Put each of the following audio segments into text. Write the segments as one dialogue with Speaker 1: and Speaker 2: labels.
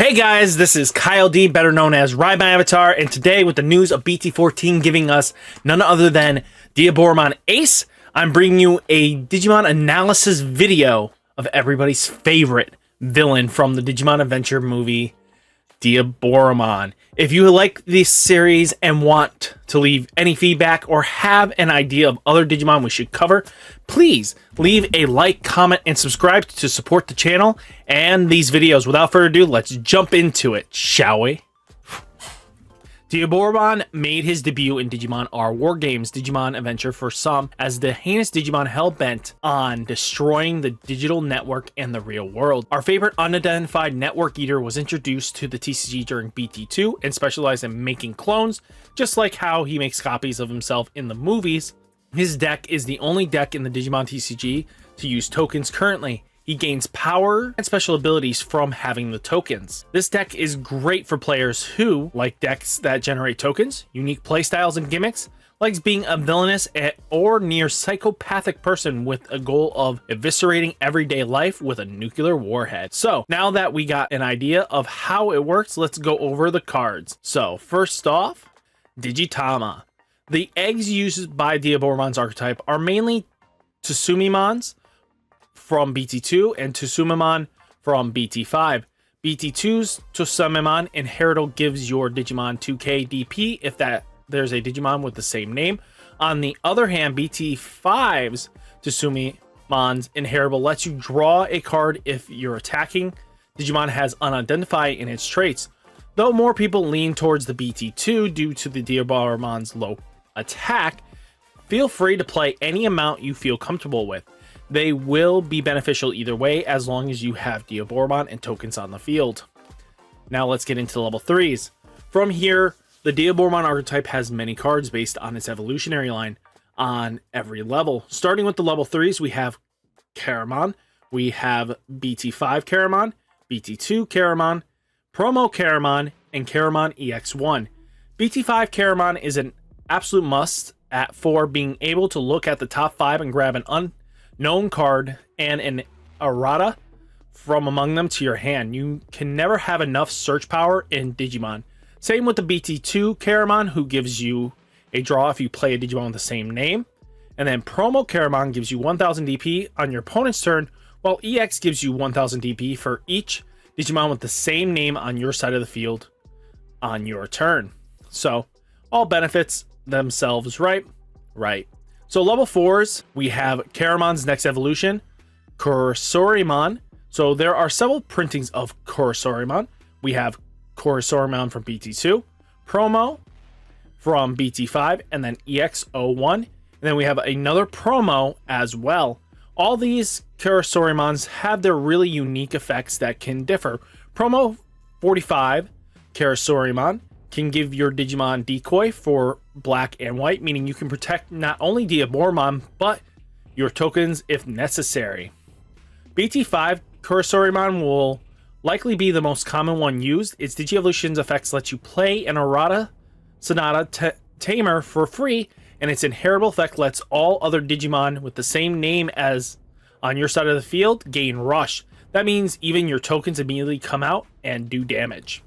Speaker 1: Hey guys, this is Kyle D, better known as RideMyAvatar, and today with the news of BT14 giving us none other than Diaboromon Ace, I'm bringing you a Digimon analysis video of everybody's favorite villain from the Digimon Adventure movie, Diaboromon. If you like this series and want to leave any feedback or have an idea of other Digimon we should cover, please leave a like, comment, and subscribe to support the channel and these videos. Without further ado, let's jump into it, shall we? Diaboromon made his debut in Digimon R War Games Digimon Adventure for some as the heinous Digimon hell-bent on destroying the digital network and the real world. Our favorite unidentified network eater was introduced to the TCG during BT2 and specialized in making clones, just like how he makes copies of himself in the movies. His deck is the only deck in the Digimon TCG to use tokens currently. He gains power and special abilities from having the tokens. This deck is great for players who like decks that generate tokens, unique playstyles and gimmicks, likes being a villainous or near psychopathic person with a goal of eviscerating everyday life with a nuclear warhead. So now that we got an idea of how it works, let's go over the cards. So first off, Digitama. The eggs used by Diaboromon's archetype are mainly Tsumimons from BT2 and Tsumimon from BT5. BT2's Tsumimon Inheritable gives your Digimon 2k DP if there's a Digimon with the same name. On the other hand, BT5's Tsumimon's Inheritable lets you draw a card if your attacking Digimon has unidentified in its traits. Though more people lean towards the BT2 due to the Diaboromon's low attack, feel free to play any amount you feel comfortable with. They will be beneficial either way as long as you have Diaboromon and tokens on the field. Now let's get into level 3s. From here, the Diaboromon archetype has many cards based on its evolutionary line on every level. Starting with the level 3s, we have Chimeramon, we have BT5 Chimeramon, BT2 Chimeramon, Promo Chimeramon, and Chimeramon EX1. BT5 Chimeramon is an absolute must for being able to look at the top 5 and grab an unknown card and an errata from among them to your hand. You can never have enough search power in Digimon. Same with the BT2 Chimeramon, who gives you a draw if you play a Digimon with the same name. And then Promo Chimeramon gives you 1000 DP on your opponent's turn, while EX gives you 1000 DP for each Digimon with the same name on your side of the field on your turn. So all benefits themselves, right? Right. So level 4s, we have Chimeраmon's next evolution, Kurosorimon. So there are several printings of Kurosorimon. We have Kurosorimon from BT2, Promo from BT5, and then EX01. And then we have another Promo as well. All these Kurosorimons have their really unique effects that can differ. Promo 45 Kurosorimon can give your Digimon decoy for black and white, meaning you can protect not only Diaboromon, but your tokens if necessary. BT5 Kurosorimon will likely be the most common one used. Its Digi-Evolution's effects let you play an Errata Sonata Tamer for free, and its inheritable effect lets all other Digimon with the same name as on your side of the field gain Rush. That means even your tokens immediately come out and do damage.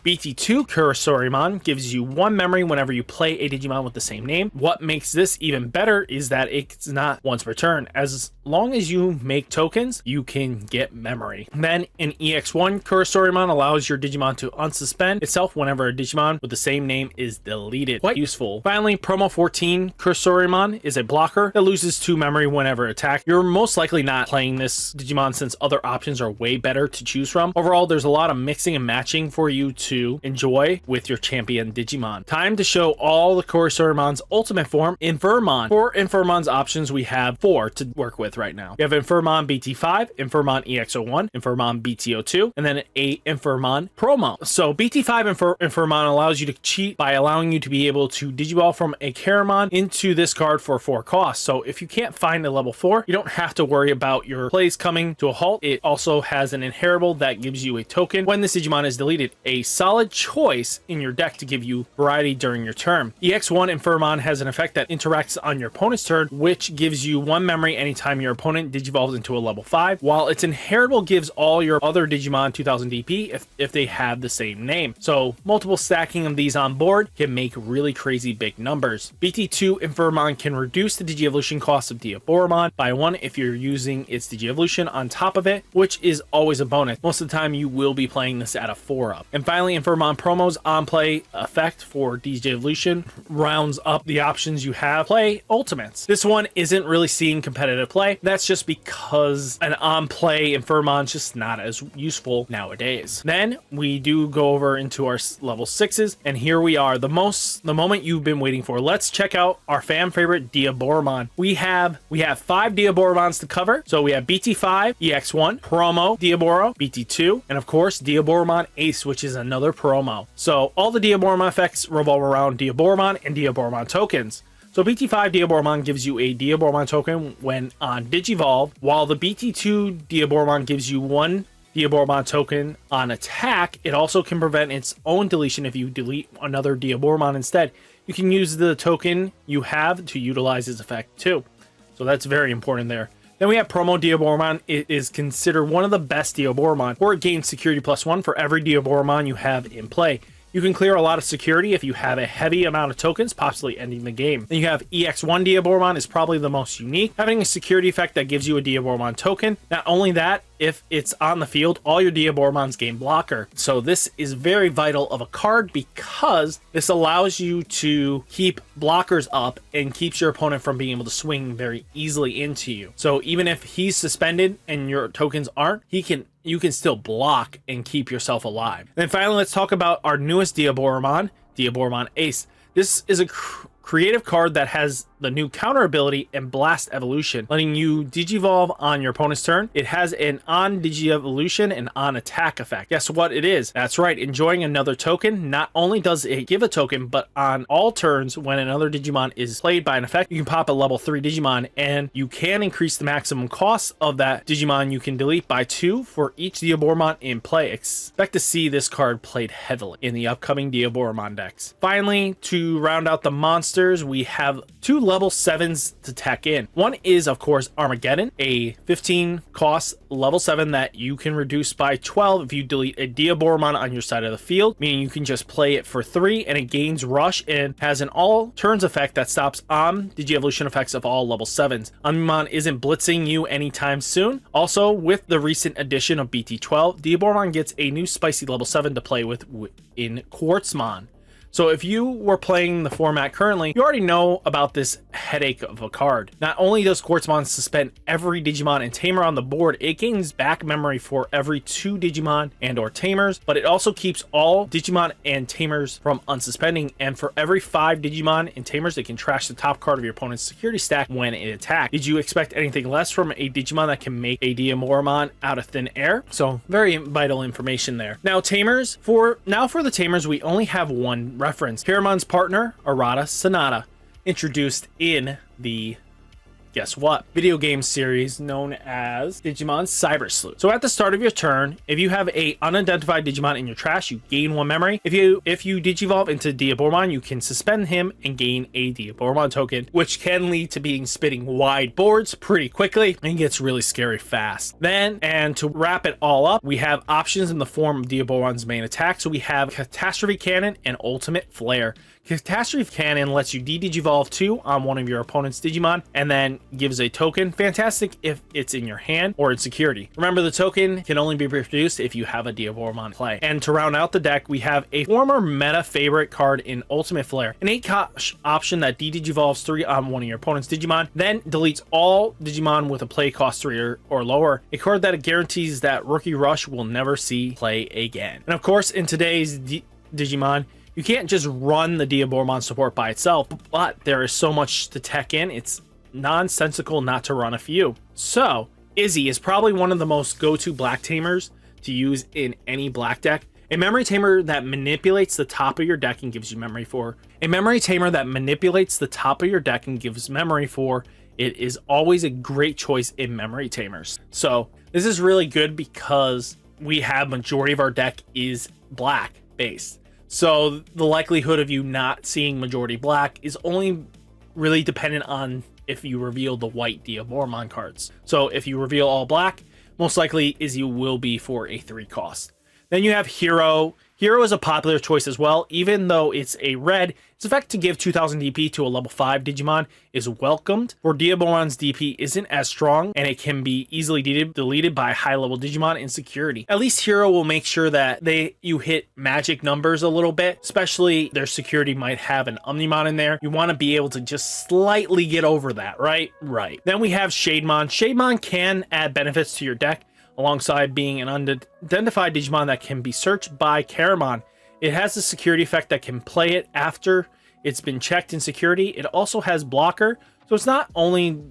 Speaker 1: BT2 Kurosorimon gives you 1 memory whenever you play a Digimon with the same name. What makes this even better is that it's not once per turn. As long as you make tokens, you can get memory. Then in EX1, Kurosorimon allows your Digimon to unsuspend itself whenever a Digimon with the same name is deleted. Quite useful. Finally, Promo 14 Kurosorimon is a blocker that loses 2 memory whenever attacked. You're most likely not playing this Digimon since other options are way better to choose from. Overall, there's a lot of mixing and matching for you to enjoy with your champion Digimon. Time to show all the Kurosorimon's ultimate form, Infirmon. For Infirmon's options, we have 4 to work with right now. We have Infirmon BT5, Infirmon EX01, Infirmon BT02, and then a Infirmon Promo. So BT5 Infirmon allows you to cheat by allowing you to be able to Digiball from a Chimeramon into this card for 4 costs. So if you can't find a level 4, you don't have to worry about your plays coming to a halt. It also has an inheritable that gives you a token when this Digimon is deleted. A solid choice in your deck to give you variety during your turn. EX1 Infirmon has an effect that interacts on your opponent's turn, which gives you 1 memory anytime your opponent digivolves into a level 5, while its inheritable gives all your other Digimon 2000 DP if they have the same name. So multiple stacking of these on board can make really crazy big numbers. BT2 Infirmon can reduce the Digievolution cost of Diaboromon by 1 if you're using its Digievolution on top of it, which is always a bonus. Most of the time you will be playing this at a 4-up. And finally, Infirmon Promo's on-play effect for Digievolution rounds up the options you have. Play Ultimates. This one isn't really seeing competitive play. That's just because an on-play Infirmon's just not as useful nowadays. Then we do go over into our level 6s, and here we are, the moment you've been waiting for. Let's check out our fan favorite Diaboromon. We have 5 Diaboromons to cover. So we have BT5, EX1, Promo, Diaboro, BT2, and of course Diaboromon Ace, which is another promo. So all the Diaboromon effects revolve around Diaboromon and Diaboromon tokens. So BT5 Diaboromon gives you a Diaboromon token when on Digivolve, while the BT2 Diaboromon gives you 1 Diaboromon token on attack. It also can prevent its own deletion if you delete another Diaboromon instead. You can use the token you have to utilize its effect too. So that's very important there. Then we have Promo Diaboromon. It is considered one of the best Diaboromon, or it gains security +1 for every Diaboromon you have in play. You can clear a lot of security if you have a heavy amount of tokens, possibly ending the game. Then you have EX1 Diaboromon is probably the most unique, having a security effect that gives you a Diaboromon token. Not only that, if it's on the field, all your Diaboromons gain blocker. So this is very vital of a card because this allows you to keep blockers up and keeps your opponent from being able to swing very easily into you. So even if he's suspended and your tokens aren't, you can still block and keep yourself alive. And then finally, let's talk about our newest Diaboromon, Diaboromon Ace. This is a creative card that has the new counter ability and blast evolution, letting you digivolve on your opponent's turn. It has an on digievolution and on attack effect. Guess what it is? That's right, enjoying another token. Not only does it give a token, but on all turns when another Digimon is played by an effect, you can pop a level 3 Digimon, and you can increase the maximum cost of that Digimon you can delete by 2 for each Diaboromon in play. Expect to see this card played heavily in the upcoming Diaboromon decks. Finally, to round out the monsters, we have 2 level 7s to tech in. One is, of course, Armageddon, a 15 cost level 7 that you can reduce by 12 if you delete a Diaboromon on your side of the field, meaning you can just play it for 3 and it gains rush and has an all turns effect that stops Digievolution effects of all level 7s. Omnimon isn't blitzing you anytime soon. Also, with the recent addition of BT12, Diaboromon gets a new spicy level 7 to play with in Quartzmon. So if you were playing the format currently, you already know about this headache of a card. Not only does Quartzmon suspend every Digimon and Tamer on the board, it gains back memory for every 2 Digimon and or Tamers, but it also keeps all Digimon and Tamers from unsuspending, and for every 5 Digimon and Tamers, it can trash the top card of your opponent's security stack when it attacks. Did you expect anything less from a Digimon that can make a Diaboromon out of thin air? So very vital information there. Now Tamers, for the Tamers, we only have one reference. Chimeremon's partner, Arata Sonata, introduced in the, guess what, video game series known as Digimon Cyber Sleuth. So at the start of your turn, if you have a unidentified Digimon in your trash, you gain 1 memory. If you digivolve into Diaboromon, you can suspend him and gain a Diaboromon token, which can lead to being spitting wide boards pretty quickly and gets really scary fast. Then, and to wrap it all up, we have options in the form of Diaboromon's main attack. So we have Catastrophe Cannon and Ultimate Flare. Catastrophe Cannon lets you de-digivolve 2 on one of your opponent's Digimon and then gives a token. Fantastic if it's in your hand or in security. Remember, the token can only be produced if you have a Diaboromon play. And to round out the deck, we have a former meta favorite card in Ultimate Flare, an 8-cost option that de-digivolves 3 on one of your opponent's Digimon, then deletes all Digimon with a play cost 3 or lower, a card that guarantees that Rookie Rush will never see play again. And of course, in today's Digimon, you can't just run the Diaboromon support by itself, but there is so much to tech in, it's nonsensical not to run a few. So, Izzy is probably one of the most go-to black tamers to use in any black deck. A memory tamer that manipulates the top of your deck and gives you memory for. It is always a great choice in memory tamers. So, this is really good because we have majority of our deck is black. based. So the likelihood of you not seeing majority black is only really dependent on if you reveal the white Diaboromon cards. So if you reveal all black, most likely is you will be for a 3 cost. Then you have Hero. Hero is a popular choice as well, even though it's a red. Its effect to give 2000 DP to a level 5 Digimon is welcomed. For Diaboromon's DP isn't as strong, and it can be easily deleted by high level Digimon in security. At least Hero will make sure that you hit magic numbers a little bit, especially their security might have an Omnimon in there. You want to be able to just slightly get over that, right? Right. Then we have Shademon. Shademon can add benefits to your deck, alongside being an unidentified Digimon that can be searched by Chimeramon. It has a security effect that can play it after it's been checked in security. It also has blocker, so it's not only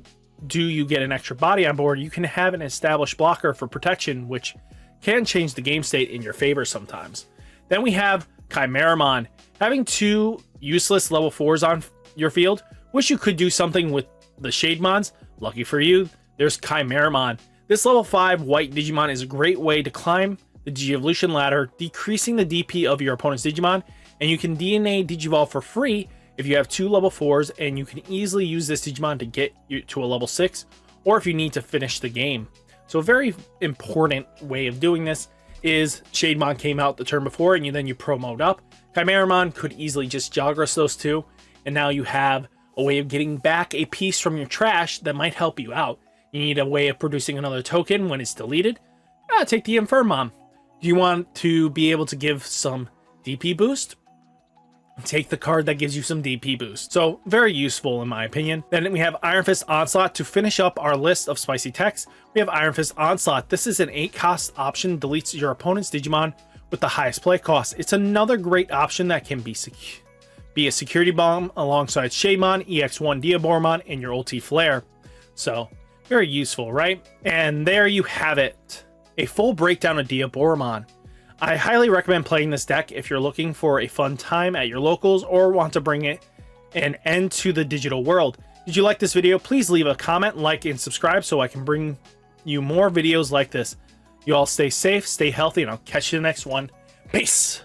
Speaker 1: do you get an extra body on board, you can have an established blocker for protection, which can change the game state in your favor sometimes. Then we have Chimeramon. Having 2 useless level 4s on your field, wish you could do something with the Shademons. Lucky for you, there's Chimeramon. This level 5 white Digimon is a great way to climb the Digivolution ladder, decreasing the DP of your opponent's Digimon, and you can DNA Digivolve for free if you have 2 level 4s, and you can easily use this Digimon to get you to a level 6, or if you need to finish the game. So a very important way of doing this is Shademon came out the turn before, and then you promote up. Chimeramon could easily just Jogress those 2, and now you have a way of getting back a piece from your trash that might help you out. You need a way of producing another token when it's deleted. Take the Infirmon. Do you want to be able to give some DP boost? Take the card that gives you some DP boost. So very useful in my opinion. Then we have Iron Fist Onslaught. To finish up our list of spicy techs, we have Iron Fist Onslaught. This is an 8 cost option, deletes your opponent's Digimon with the highest play cost. It's another great option that can be a security bomb alongside Shademon, EX1 Diaboromon, and your ulti Flare. So very useful, right? And there you have it. A full breakdown of Diaboromon. I highly recommend playing this deck if you're looking for a fun time at your locals or want to bring an end to the digital world. Did you like this video? Please leave a comment, like, and subscribe so I can bring you more videos like this. You all stay safe, stay healthy, and I'll catch you in the next one. Peace!